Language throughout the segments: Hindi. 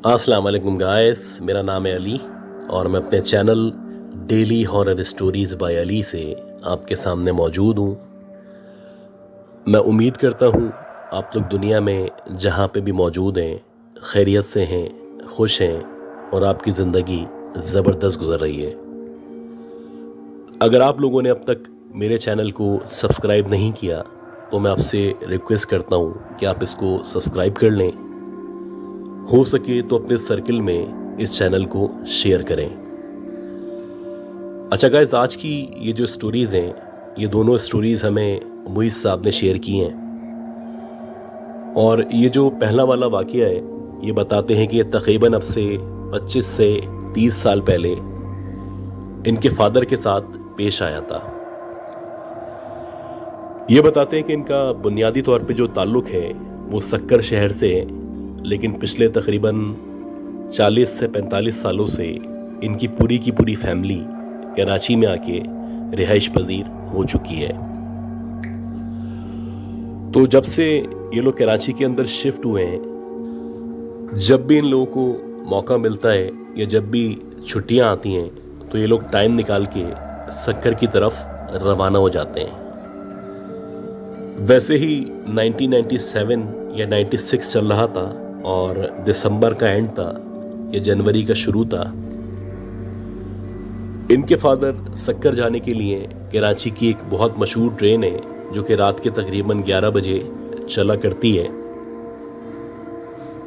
अस्सलाम वालेकुम गाइस, मेरा नाम है अली और मैं अपने channel daily horror stories by Ali से आपके सामने मौजूद हूँ। मैं उम्मीद करता हूँ आप लोग दुनिया में जहाँ पे भी मौजूद हैं खैरियत से हैं, खुश हैं और आपकी ज़िंदगी ज़बरदस्त गुजर रही है। अगर आप लोगों ने अब तक मेरे चैनल को सब्सक्राइब नहीं किया तो मैं आपसे रिक्वेस्ट करता हूँ कि आप इसको सब्सक्राइब कर लें। हो सके तो अपने सर्किल में इस चैनल को शेयर करें। अच्छा गाइस, आज की ये जो स्टोरीज़ हैं, ये दोनों स्टोरीज़ हमें मुइज़ साहब ने शेयर की हैं। और ये जो पहला वाला वाक़या है, ये बताते हैं कि ये तकरीबन अब से 25 से 30 साल पहले इनके फादर के साथ पेश आया था। ये बताते हैं कि इनका बुनियादी तौर पे जो ताल्लुक़ है वो सक्कर शहर से है, लेकिन पिछले तकरीबन 40 से 45 सालों से इनकी पूरी की पूरी फैमिली कराची में आके रिहाइश पजीर हो चुकी है। तो जब से ये लोग कराची के अंदर शिफ्ट हुए हैं, जब भी इन लोगों को मौका मिलता है या जब भी छुट्टियां आती हैं तो ये लोग टाइम निकाल के सक्कर की तरफ रवाना हो जाते हैं। वैसे ही 1997 या 96 चल रहा था और दिसंबर का एंड था या जनवरी का शुरू था। इनके फादर सक्कर जाने के लिए कराची की एक बहुत मशहूर ट्रेन है जो कि रात के तकरीबन 11 बजे चला करती है।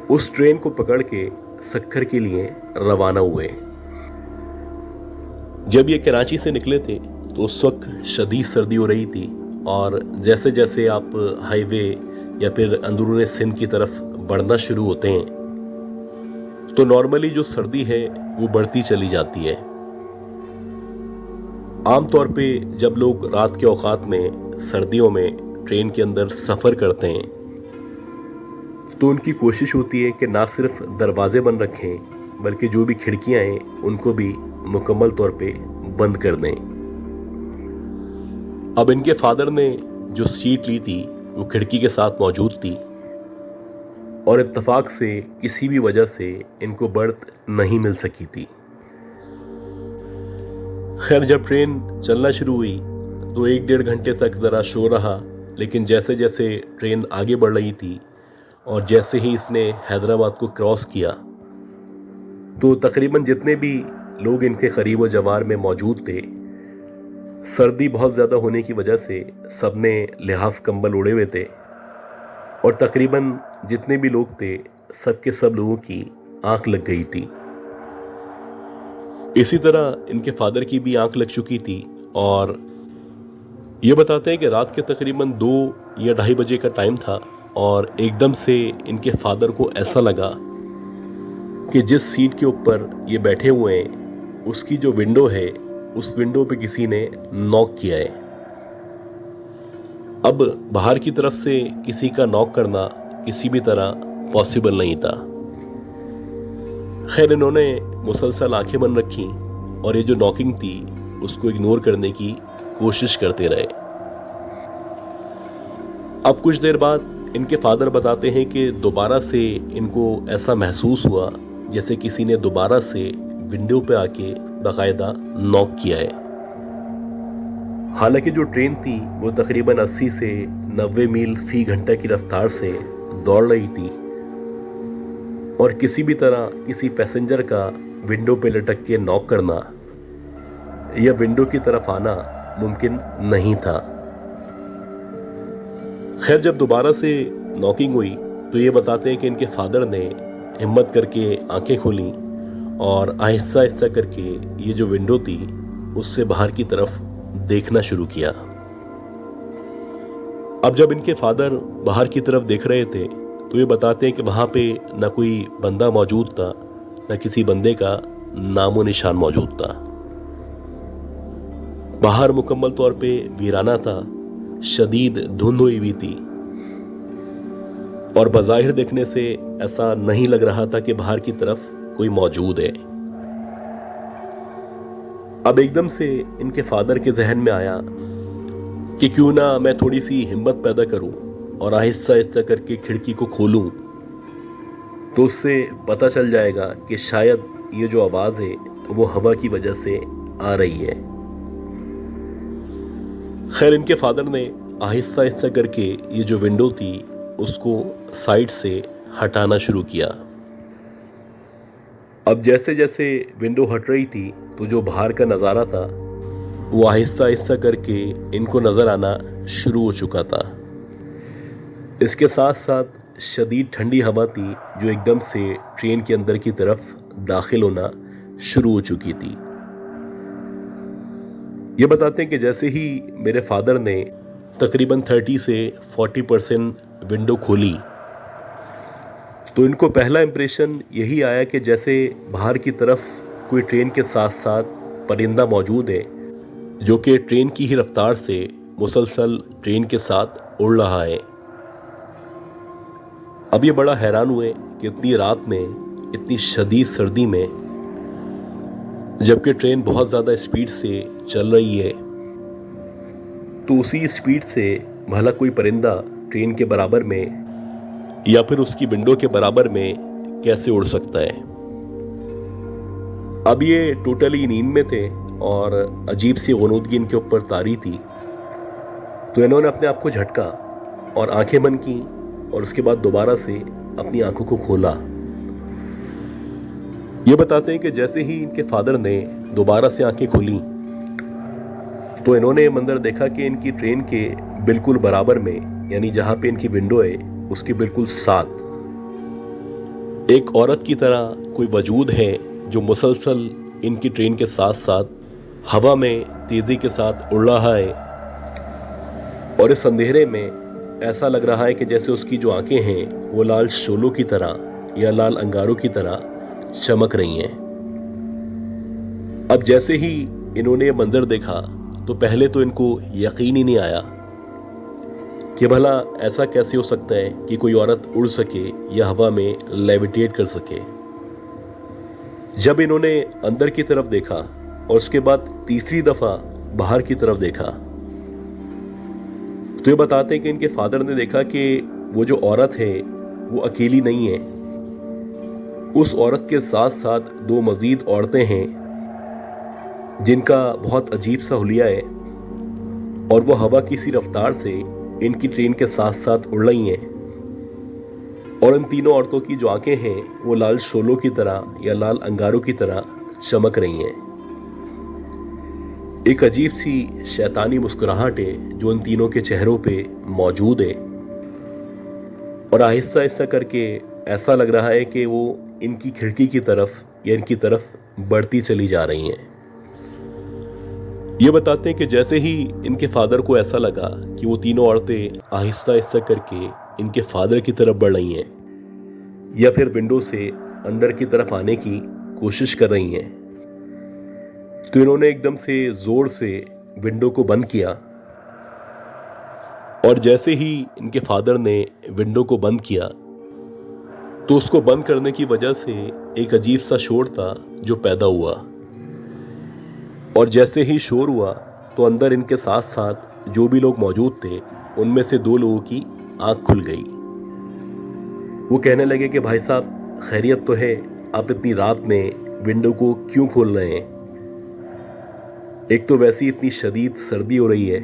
उस ट्रेन को पकड़ के सक्कर के लिए रवाना हुए। जब ये कराची से निकले थे तो उस वक्त शदीद सर्दी हो रही थी और जैसे जैसे आप हाईवे या फिर अंदरूनी सिंध की तरफ बढ़ना शुरू होते हैं तो नॉर्मली जो सर्दी है वो बढ़ती चली जाती है। आमतौर पे जब लोग रात के औकात में सर्दियों में ट्रेन के अंदर सफ़र करते हैं तो उनकी कोशिश होती है कि ना सिर्फ दरवाजे बंद रखें बल्कि जो भी खिड़कियां हैं उनको भी मुकम्मल तौर पे बंद कर दें। अब इनके फादर ने जो सीट ली थी वो खिड़की के साथ मौजूद थी और इत्तेफाक से किसी भी वजह से इनको बर्थ नहीं मिल सकी थी। खैर, जब ट्रेन चलना शुरू हुई तो 1-1.5 घंटे तक ज़रा शोर रहा, लेकिन जैसे जैसे ट्रेन आगे बढ़ रही थी और जैसे ही इसने हैदराबाद को क्रॉस किया तो तकरीबन जितने भी लोग इनके करीब व जवार में मौजूद थे, सर्दी बहुत ज़्यादा होने की वजह से सबने लिहाफ कंबल ओढ़े हुए थे और तकरीबन जितने भी लोग थे सबके सब लोगों की आंख लग गई थी। इसी तरह इनके फादर की भी आंख लग चुकी थी और ये बताते हैं कि रात के तकरीबन 2 या 2:30 बजे का टाइम था और एकदम से इनके फादर को ऐसा लगा कि जिस सीट के ऊपर ये बैठे हुए हैं उसकी जो विंडो है उस विंडो पे किसी ने नॉक किया है। अब बाहर की तरफ से किसी का नॉक करना किसी भी तरह पॉसिबल नहीं था। खैर, इन्होंने मुसलसल आंखें बंद रखी और ये जो नॉकिंग थी उसको इग्नोर करने की कोशिश करते रहे। अब कुछ देर बाद इनके फादर बताते हैं कि दोबारा से इनको ऐसा महसूस हुआ जैसे किसी ने दोबारा से विंडो पे आके बाकायदा नॉक किया है। हालांकि जो ट्रेन थी वो तकरीबन 80 से 90 मील फी घंटा की रफ्तार से दौड़ रही थी और किसी भी तरह किसी पैसेंजर का विंडो पे लटक के नॉक करना या विंडो की तरफ आना मुमकिन नहीं था। खैर, जब दोबारा से नॉकिंग हुई तो ये बताते हैं कि इनके फादर ने हिम्मत करके आंखें खोली और आहिस्ता आहिस्ता करके ये जो विंडो थी उससे बाहर की तरफ देखना शुरू किया। अब जब इनके फादर बाहर की तरफ देख रहे थे तो ये बताते हैं कि वहां पे ना कोई बंदा मौजूद था, ना किसी बंदे का नामो निशान मौजूद था। बाहर मुकम्मल तौर पे वीराना था, शदीद धुंध हुई हुई थी और बज़ाहिर देखने से ऐसा नहीं लग रहा था कि बाहर की तरफ कोई मौजूद है। अब एकदम से इनके फादर के जहन में आया कि क्यों ना मैं थोड़ी सी हिम्मत पैदा करूं और आहिस्ता आहिस्ता करके खिड़की को खोलूं तो उससे पता चल जाएगा कि शायद ये जो आवाज़ है वो हवा की वजह से आ रही है। खैर, इनके फादर ने आहिस्ता आहिस्ता करके ये जो विंडो थी उसको साइड से हटाना शुरू किया। अब जैसे जैसे विंडो हट रही थी तो जो बाहर का नज़ारा था वो आहिस्ता आहिस्ता करके इनको नज़र आना शुरू हो चुका था। इसके साथ साथ शदीद ठंडी हवा थी जो एकदम से ट्रेन के अंदर की तरफ दाखिल होना शुरू हो चुकी थी। ये बताते हैं कि जैसे ही मेरे फादर ने तकरीबन 30 से 40% विंडो खोली तो इनको पहला इम्प्रेशन यही आया कि जैसे बाहर की तरफ कोई ट्रेन के साथ साथ परिंदा मौजूद है जो कि ट्रेन की ही रफ्तार से मुसलसल ट्रेन के साथ उड़ रहा है। अब ये बड़ा हैरान हुए कि इतनी रात में, इतनी शदीद सर्दी में, जबकि ट्रेन बहुत ज़्यादा स्पीड से चल रही है, तो उसी स्पीड से भला कोई परिंदा ट्रेन के बराबर में या फिर उसकी विंडो के बराबर में कैसे उड़ सकता है। अब ये टोटली नींद में थे और अजीब सी गुनूदगी इनके ऊपर तारी थी, तो इन्होंने अपने आप को झटका और आंखें बंद की और उसके बाद दोबारा से अपनी आंखों को खोला। ये बताते हैं कि जैसे ही इनके फादर ने दोबारा से आंखें खोली तो इन्होंने ये मंजर देखा कि इनकी ट्रेन के बिल्कुल बराबर में, यानी जहां पे इनकी विंडो है उसके बिल्कुल साथ एक औरत की तरह कोई वजूद है जो मुसलसल इनकी ट्रेन के साथ साथ हवा में तेजी के साथ उड़ रहा है। और इस अंधेरे में ऐसा लग रहा है कि जैसे उसकी जो आंखें हैं वो लाल शोलों की तरह या लाल अंगारों की तरह चमक रही हैं। अब जैसे ही इन्होंने ये मंजर देखा तो पहले तो इनको यकीन ही नहीं आया कि भला ऐसा कैसे हो सकता है कि कोई औरत उड़ सके या हवा में लेविटेट कर सके। जब इन्होंने अंदर की तरफ देखा और उसके बाद तीसरी दफा बाहर की तरफ देखा तो ये बताते हैं कि इनके फादर ने देखा कि वो जो औरत है वो अकेली नहीं है, उस औरत के साथ साथ दो मजीद औरतें हैं जिनका बहुत अजीब सा हुलिया है और वो हवा की सी रफ्तार से इनकी ट्रेन के साथ साथ उड़ रही हैं। और इन तीनों औरतों की जो आंखें हैं वो लाल शोलों की तरह या लाल अंगारों की तरह चमक रही हैं। एक अजीब सी शैतानी मुस्कुराहट है जो इन तीनों के चेहरों पे मौजूद है और आहिस्ता आहिस्ता करके ऐसा लग रहा है कि वो इनकी खिड़की की तरफ या इनकी तरफ बढ़ती चली जा रही हैं। ये बताते हैं कि जैसे ही इनके फादर को ऐसा लगा कि वो तीनों औरतें आहिस्ता आहिस्ता करके इनके फादर की तरफ बढ़ रही हैं या फिर विंडो से अंदर की तरफ आने की कोशिश कर रही हैं, तो इन्होंने एकदम से जोर से विंडो को बंद किया। और जैसे ही इनके फादर ने विंडो को बंद किया तो उसको बंद करने की वजह से एक अजीब सा शोर था जो पैदा हुआ। और जैसे ही शोर हुआ तो अंदर इनके साथ साथ जो भी लोग मौजूद थे उनमें से दो लोगों की आंख खुल गई। वो कहने लगे कि भाई साहब खैरियत तो है, आप इतनी रात में विंडो को क्यों खोल रहे हैं? एक तो वैसी इतनी शदीद सर्दी हो रही है,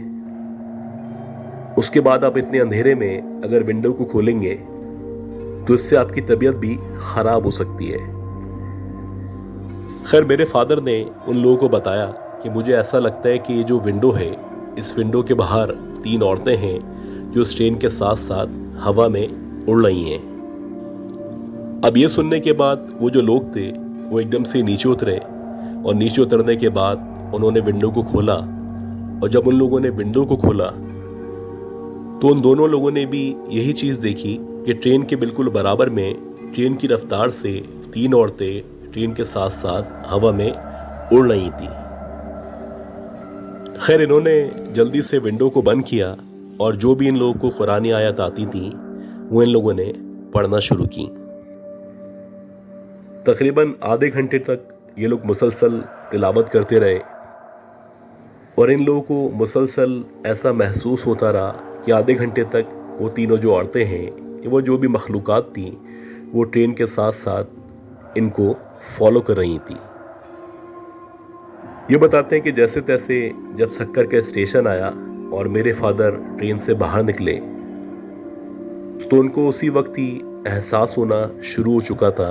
उसके बाद आप इतने अंधेरे में अगर विंडो को खोलेंगे तो इससे आपकी तबीयत भी खराब हो सकती है। खैर, मेरे फादर ने उन लोगों को बताया कि मुझे ऐसा लगता है कि ये जो विंडो है, इस विंडो के बाहर तीन औरतें हैं जो इस ट्रेन के साथ साथ हवा में उड़ रही हैं। अब ये सुनने के बाद वो जो लोग थे वो एकदम से नीचे उतरे और नीचे उतरने के बाद उन्होंने विंडो को खोला। और जब उन लोगों ने विंडो को खोला तो उन दोनों लोगों ने भी यही चीज़ देखी कि ट्रेन के बिल्कुल बराबर में ट्रेन की रफ्तार से तीन औरतें ट्रेन के साथ साथ हवा में उड़ रही थी। खैर, इन्होंने जल्दी से विंडो को बंद किया और जो भी इन लोगों को कुरानी आयत आती थी वो इन लोगों ने पढ़ना शुरू की। तकरीबन आधे घंटे तक ये लोग मुसलसल तिलावत करते रहे और इन लोगों को मुसलसल ऐसा महसूस होता रहा कि आधे घंटे तक वो तीनों जो औरतें हैं, वो जो भी मखलूक़ात थी, वो ट्रेन के साथ साथ इनको फॉलो कर रही थी। ये बताते हैं कि जैसे तैसे जब सक्कर का स्टेशन आया और मेरे फादर ट्रेन से बाहर निकले तो उनको उसी वक्त ही एहसास होना शुरू हो चुका था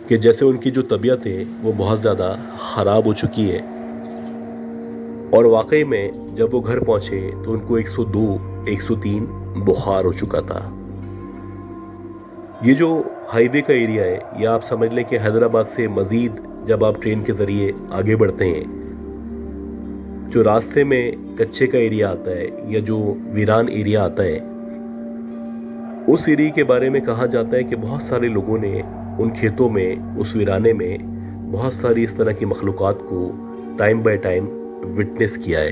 कि जैसे उनकी जो तबीयत है वो बहुत ज़्यादा ख़राब हो चुकी है। और वाकई में जब वो घर पहुंचे तो उनको 102, 103 बुखार हो चुका था। ये जो हाईवे का एरिया है, ये आप समझ लें कि हैदराबाद से मज़ीद जब आप ट्रेन के ज़रिए आगे बढ़ते हैं, जो रास्ते में कच्चे का एरिया आता है या जो वीरान एरिया आता है, उस एरिया के बारे में कहा जाता है कि बहुत सारे लोगों ने उन खेतों में, उस वीराने में बहुत सारी इस तरह की मखलूक़ात को टाइम बाय टाइम विटनेस किया है।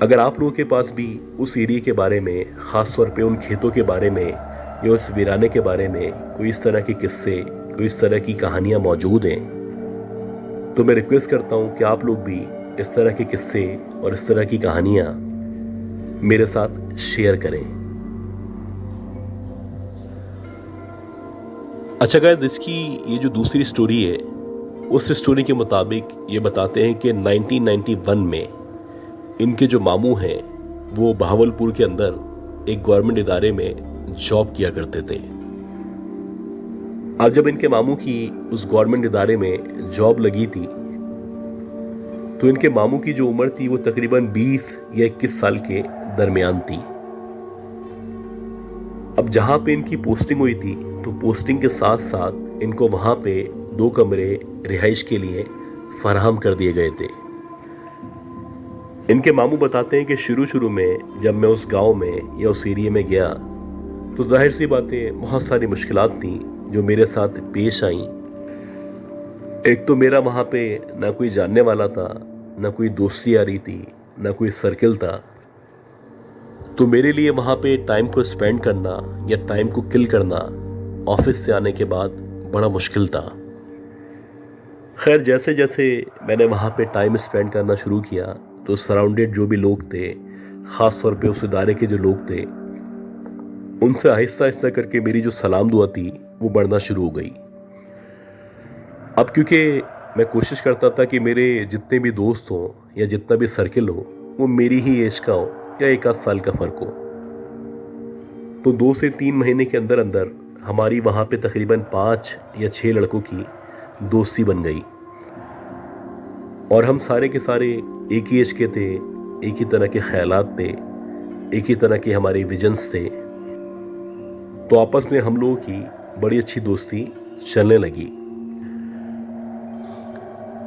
अगर आप लोगों के पास भी उस एरिया के बारे में, ख़ास तौर पे उन खेतों के बारे में या उस वीराने के बारे में कोई इस तरह के किस्से, कोई इस तरह की कहानियाँ मौजूद हैं, तो मैं रिक्वेस्ट करता हूँ कि आप लोग भी इस तरह के किस्से और इस तरह की कहानियाँ मेरे साथ शेयर करें। अच्छा गाइस, इसकी ये जो दूसरी स्टोरी है, उस स्टोरी के मुताबिक ये बताते हैं कि 1991 में इनके जो मामू हैं वो बहावलपुर के अंदर एक गवर्नमेंट इदारे में जॉब किया करते थे। अब जब इनके मामू की उस गवर्नमेंट इदारे में जॉब लगी थी तो इनके मामू की जो उम्र थी वो तकरीबन 20 या 21 साल के दरमियान थी। अब जहां पे इनकी पोस्टिंग हुई थी तो पोस्टिंग के साथ साथ इनको वहां पे 2 कमरे रिहाइश के लिए फराहम कर दिए गए थे। इनके मामू बताते हैं कि शुरू में जब मैं उस गांव में या उस एरिया में गया तो जाहिर सी बातें, बहुत सारी मुश्किलात थी जो मेरे साथ पेश आईं। एक तो मेरा वहाँ पे ना कोई जानने वाला था, ना कोई दोस्ती आ रही थी, ना कोई सर्किल था, तो मेरे लिए वहाँ पे टाइम को स्पेंड करना या टाइम को किल करना ऑफिस से आने के बाद बड़ा मुश्किल था। खैर, जैसे जैसे मैंने वहाँ पे टाइम स्पेंड करना शुरू किया तो सराउंडेड जो भी लोग थे, ख़ास तौर पे उस इदारे के जो लोग थे, उनसे आहिस्ता आहिस्ता करके मेरी जो सलाम दुआ थी वो बढ़ना शुरू हो गई। अब क्योंकि मैं कोशिश करता था कि मेरे जितने भी दोस्त हों या जितना भी सर्किल हो वो मेरी ही एज का हो या 1 आध साल का फ़र्क हो, तो 2 से 3 महीने के अंदर अंदर हमारी वहाँ पे तकरीबन 5 या 6 लड़कों की दोस्ती बन गई। और हम सारे के सारे एक ही एज के थे, एक ही तरह के ख्यालात थे, एक ही तरह के हमारे विजन्स थे, तो आपस में हम लोगों की बड़ी अच्छी दोस्ती चलने लगी।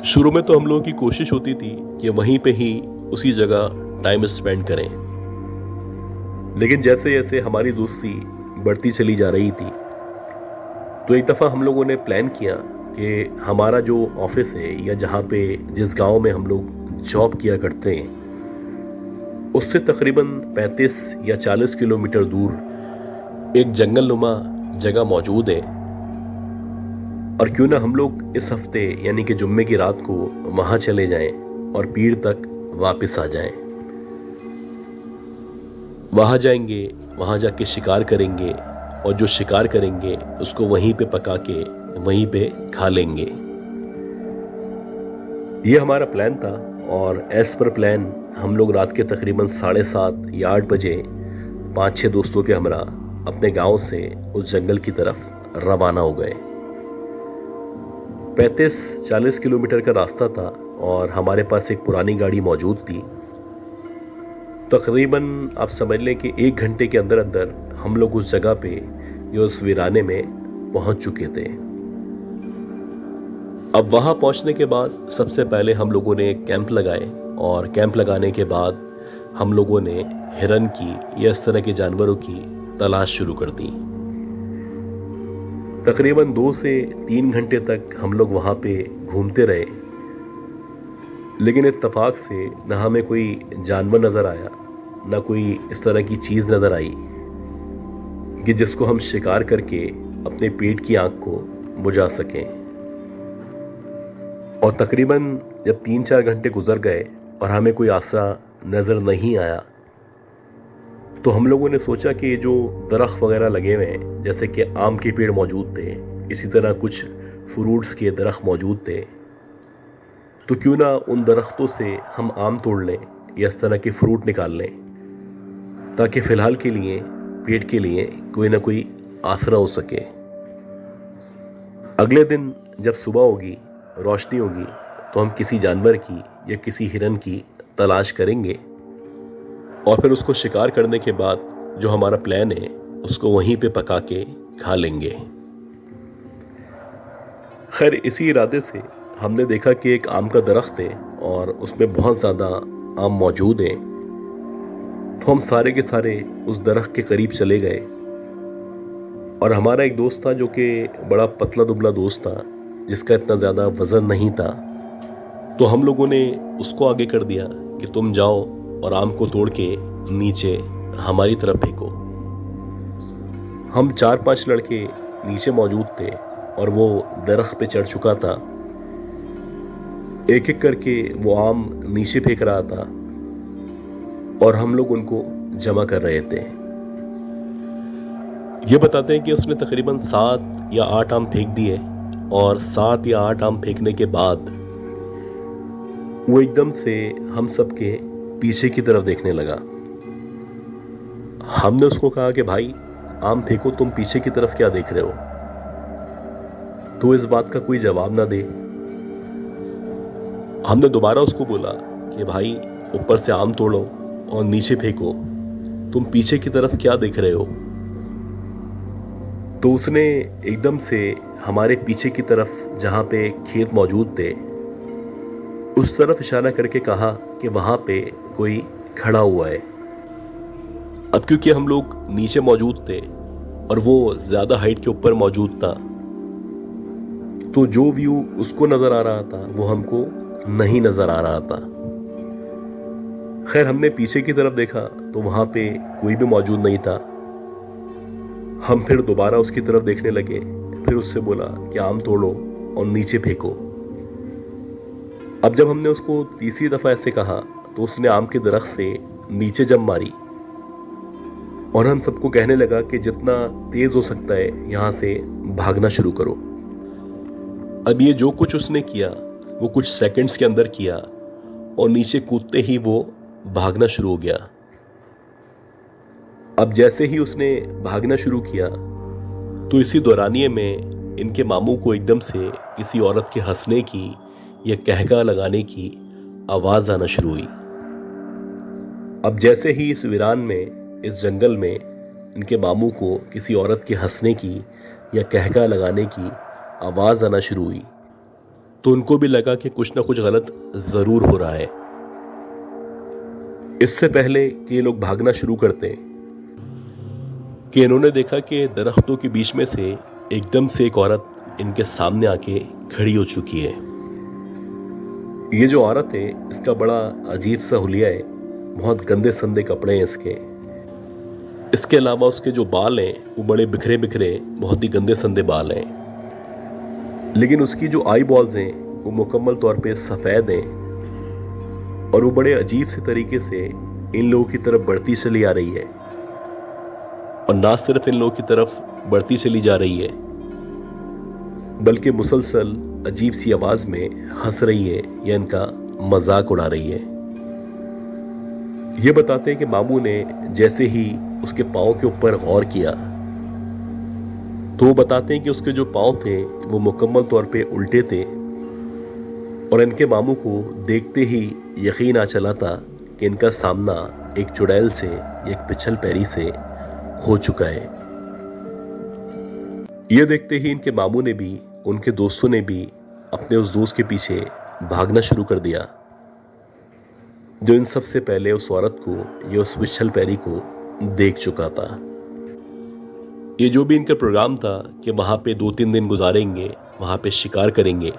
शुरू में तो हम लोगों की कोशिश होती थी कि वहीं पे ही उसी जगह टाइम स्पेंड करें, लेकिन जैसे जैसे हमारी दोस्ती बढ़ती चली जा रही थी तो एक दफ़ा हम लोगों ने प्लान किया कि हमारा जो ऑफिस है या जहाँ पे जिस गांव में हम लोग जॉब किया करते हैं उससे तकरीबन 35 या 40 किलोमीटर दूर एक जंगल नुमा जगह मौजूद है, और क्यों ना हम लोग इस हफ्ते यानी कि जुम्मे की रात को वहाँ चले जाएं और पीर तक वापस आ जाएं। वहाँ जाएंगे, वहाँ जाके शिकार करेंगे और जो शिकार करेंगे उसको वहीं पे पका के वहीं पे खा लेंगे। ये हमारा प्लान था और एज पर प्लान हम लोग रात के तकरीबन 7:30 या 8 बजे 5-6 दोस्तों के हमरा अपने गांव से उस जंगल की तरफ रवाना हो गए। 35-40 किलोमीटर का रास्ता था और हमारे पास एक पुरानी गाड़ी मौजूद थी। तकरीबन आप समझ लें कि 1 घंटे के अंदर अंदर हम लोग उस जगह पे या उस वीराने में पहुंच चुके थे। अब वहां पहुंचने के बाद सबसे पहले हम लोगों ने कैंप लगाए और कैंप लगाने के बाद हम लोगों ने हिरन की या इस तरह के जानवरों की तलाश शुरू कर दी। तकरीबन 2 से 3 घंटे तक हम लोग वहाँ पे घूमते रहे, लेकिन इत्तेफाक से ना हमें कोई जानवर नज़र आया, ना कोई इस तरह की चीज़ नज़र आई कि जिसको हम शिकार करके अपने पेट की आग को बुझा सकें। और तकरीबन जब 3-4 घंटे गुजर गए और हमें कोई आसरा नज़र नहीं आया तो हम लोगों ने सोचा कि जो दरख्त वगैरह लगे हुए हैं, जैसे कि आम के पेड़ मौजूद थे, इसी तरह कुछ फ्रूट्स के दरख्त मौजूद थे, तो क्यों ना उन दरख्तों से हम आम तोड़ लें या इस तरह के फ्रूट निकाल लें, ताकि फ़िलहाल के लिए पेट के लिए कोई ना कोई आसरा हो सके। अगले दिन जब सुबह होगी, रोशनी होगी, तो हम किसी जानवर की या किसी हिरन की तलाश करेंगे और फिर उसको शिकार करने के बाद जो हमारा प्लान है उसको वहीं पे पका के खा लेंगे। खैर, इसी इरादे से हमने देखा कि एक आम का दरख्त है और उसमें बहुत ज़्यादा आम मौजूद हैं। तो हम सारे के सारे उस दरख्त के करीब चले गए और हमारा एक दोस्त था जो कि बड़ा पतला दुबला दोस्त था, जिसका इतना ज़्यादा वज़न नहीं था। तो हम लोगों ने उसको आगे कर दिया कि तुम जाओ और आम को तोड़ के नीचे हमारी तरफ फेंको। हम 4-5 लड़के नीचे मौजूद थे और वो दरख्त पे चढ़ चुका था। एक एक करके वो आम नीचे फेंक रहा था और हम लोग उनको जमा कर रहे थे। ये बताते हैं कि उसने तकरीबन 7 या 8 आम फेंक दिए और 7 या 8 आम फेंकने के बाद वो एकदम से हम सब के पीछे की तरफ देखने लगा। हमने उसको कहा कि भाई आम फेंको, तुम पीछे की तरफ क्या देख रहे हो? तो इस बात का कोई जवाब ना दे। हमने दोबारा उसको बोला कि भाई ऊपर से आम तोड़ो और नीचे फेंको, तुम पीछे की तरफ क्या देख रहे हो? तो उसने एकदम से हमारे पीछे की तरफ जहाँ पे खेत मौजूद थे उस तरफ इशारा करके कहा कि वहाँ पे कोई खड़ा हुआ है। अब क्योंकि हम लोग नीचे मौजूद थे और वो ज़्यादा हाइट के ऊपर मौजूद था, तो जो व्यू उसको नज़र आ रहा था वो हमको नहीं नज़र आ रहा था। खैर, हमने पीछे की तरफ देखा तो वहाँ पे कोई भी मौजूद नहीं था। हम फिर दोबारा उसकी तरफ देखने लगे, फिर उससे बोला कि आम तोड़ो और नीचे फेंको। अब जब हमने उसको तीसरी दफ़ा ऐसे कहा तो उसने आम के दरख्त से नीचे जंप मारी और हम सबको कहने लगा कि जितना तेज़ हो सकता है यहाँ से भागना शुरू करो। अब ये जो कुछ उसने किया वो कुछ सेकंड्स के अंदर किया और नीचे कूदते ही वो भागना शुरू हो गया। अब जैसे ही उसने भागना शुरू किया तो इसी दौरानिये में इनके मामू को एकदम से किसी औरत के हंसने की या कहका लगाने की आवाज़ आना शुरू हुई। अब जैसे ही इस वीरान में, इस जंगल में इनके मामू को किसी औरत के हंसने की या कहका लगाने की आवाज़ आना शुरू हुई तो उनको भी लगा कि कुछ ना कुछ गलत ज़रूर हो रहा है। इससे पहले कि ये लोग भागना शुरू करते कि इन्होंने देखा कि दरख्तों के बीच में से एकदम से एक औरत इनके सामने आके खड़ी हो चुकी है। ये जो औरत है इसका बड़ा अजीब सा हुलिया है, बहुत गंदे संदे कपड़े हैं इसके अलावा उसके जो बाल हैं वो बड़े बिखरे बिखरे, बहुत ही गंदे संदे बाल हैं। लेकिन उसकी जो आई बॉल्स हैं वो मुकम्मल तौर पे सफ़ेद हैं और वो बड़े अजीब से तरीके से इन लोगों की तरफ बढ़ती चली आ रही है। और ना सिर्फ इन लोगों की तरफ बढ़ती चली जा रही है बल्कि मुसलसल अजीब सी आवाज़ में हंस रही है या इनका मजाक उड़ा रही है। ये बताते हैं कि मामू ने जैसे ही उसके पाँव के ऊपर गौर किया तो वो बताते हैं कि उसके जो पाँव थे वो मुकम्मल तौर पे उल्टे थे और इनके मामू को देखते ही यकीन आ चला था कि इनका सामना एक चुड़ैल से, एक पिछल पैरी से हो चुका है। ये देखते ही इनके मामू ने भी, उनके दोस्तों ने भी अपने उस दोस्त के पीछे भागना शुरू कर दिया जो इन सबसे पहले उस औरत को या उस पिछल पैरी को देख चुका था। ये जो भी इनका प्रोग्राम था कि वहाँ पे 2-3 दिन गुजारेंगे, वहाँ पे शिकार करेंगे,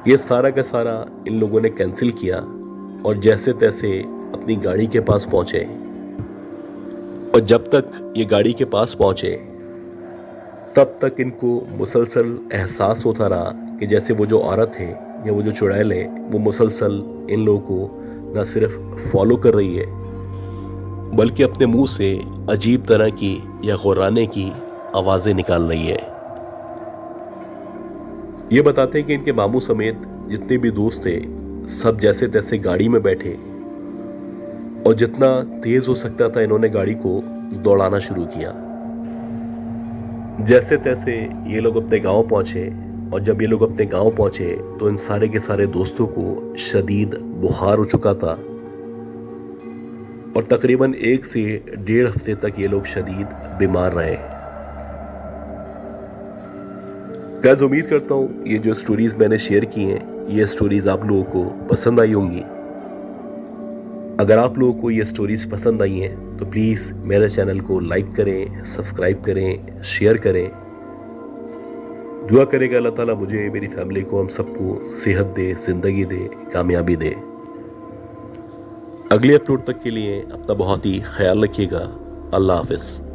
ये सारा का सारा इन लोगों ने कैंसिल किया और जैसे तैसे अपनी गाड़ी के पास पहुँचे। और जब तक ये गाड़ी के पास पहुँचे तब तक इनको मुसलसल एहसास होता रहा कि जैसे वो जो औरत है या वो जो चुड़ैल है वो मुसलसल इन लोगों को न सिर्फ फॉलो कर रही है बल्कि अपने मुंह से अजीब तरह की या गुर्राने की आवाजें निकाल रही है। ये बताते हैं कि इनके मामू समेत जितने भी दोस्त थे सब जैसे तैसे गाड़ी में बैठे और जितना तेज हो सकता था इन्होंने गाड़ी को दौड़ाना शुरू किया। जैसे तैसे ये लोग अपने गांव पहुंचे और जब ये लोग अपने गांव पहुंचे तो इन सारे के सारे दोस्तों को शदीद बुखार हो चुका था और तकरीबन 1 से 1.5 हफ्ते तक ये लोग शदीद बीमार रहे। गाइस, उम्मीद करता हूँ ये जो स्टोरीज मैंने शेयर की हैं ये स्टोरीज आप लोगों को पसंद आई होंगी। अगर आप लोगों को ये स्टोरीज पसंद आई हैं तो प्लीज़ मेरे चैनल को लाइक करें, सब्सक्राइब करें, शेयर करें। दुआ करेगा अल्लाह ताला मुझे, मेरी फैमिली को, हम सबको सेहत दे, ज़िंदगी दे, कामयाबी दे। अगले अपलोड तक के लिए अपना बहुत ही ख्याल रखिएगा। अल्लाह हाफिज़।